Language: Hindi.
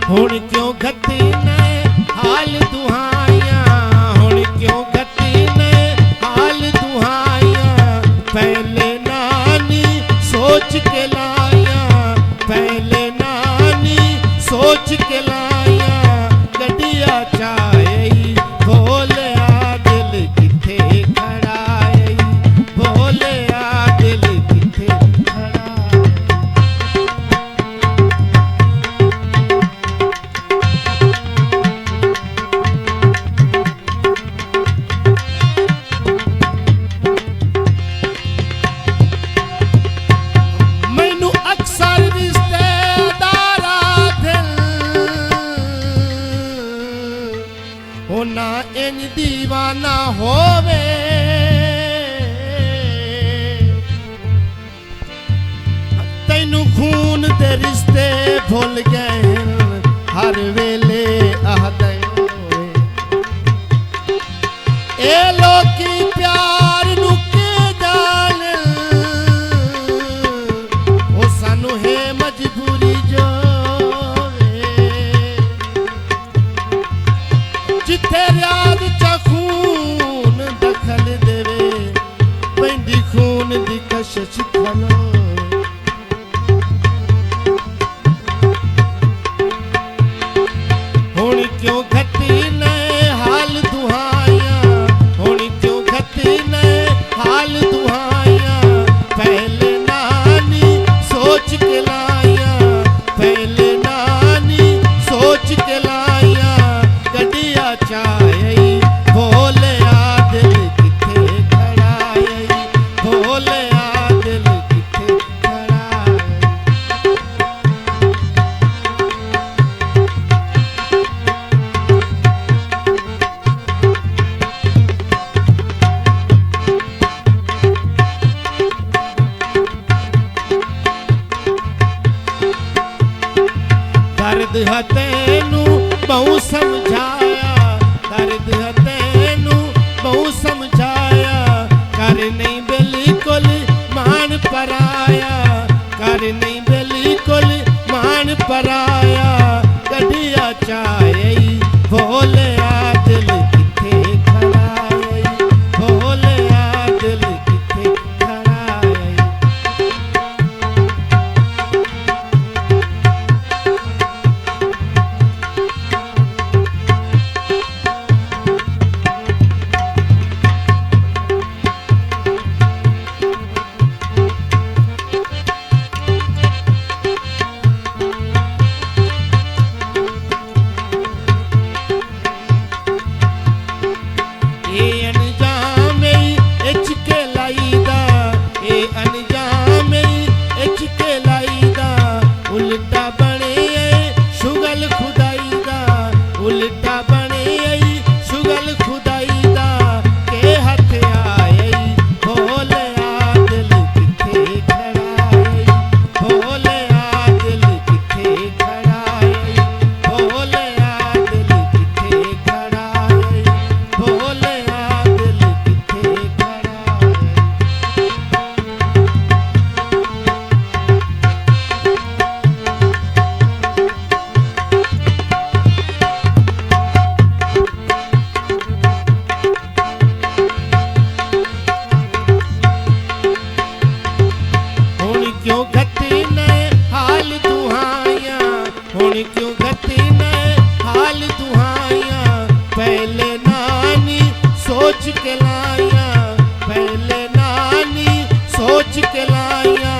हुण क्यों गति ने हाल दुहाइया, हुण क्यों गति ने हाल दुहाइया। पहले नानी सोच के लाया, पहले नानी सोच के लाया। गड्डिया चाई भोले आ दिल किथे खड़ा है, भोले आ दिल किथे खड़ा है। मैनू अक्सर रिश्तेदारा दिल होना इंज दीवाना होवे। तैनू खून दे रिश्ते भुल गए हर वेले आहदे ए लोकी प्यार नू के जाने। ओ सानू है मजबूरी जो जिथे याद च खून दखल देवे पैंदी खून दी कशिश खलो। हुण क्यों गति ने हाल दुहाइया, हुण क्यों गति ने हाल दुहाइया। पहले नानी सोच के लाया, पहले नानी सोच के लाया। गड्डिया चाई भोले आ दिल किथे खड़ा है, भोले आ दिल किथे खड़ा है। दर्द है तेनू बहु समझाया, दर्द है तेनू बहु समझाया। कर नहीं बिल्कुल मान पराया, कर नहीं बिल्कुल मान पराया। गड्डिया चाई भोले आ दिल किथे खड़ा है, भोले आ दिल किथे खड़ा है। ए अनजामे इचके लाईदा, ए अनजामे इचके लाईदा। उल्टा बने शुगल खुदाईदा, उल्टा बने शुगल खुदाईदा। के हथ आए भोले आ दिल किथे खड़ा है, भोले आ दिल किथे खड़ा है, भोले आ दिल किथे खड़ा है, भोले आ दिल किथे खड़ा है। हुण क्यों गति ने हाल दुहाइया, हुण क्यों गति ने हाल दुहाइया। पहले नानी सोच के लाया, पहले नानी सोच के लाया।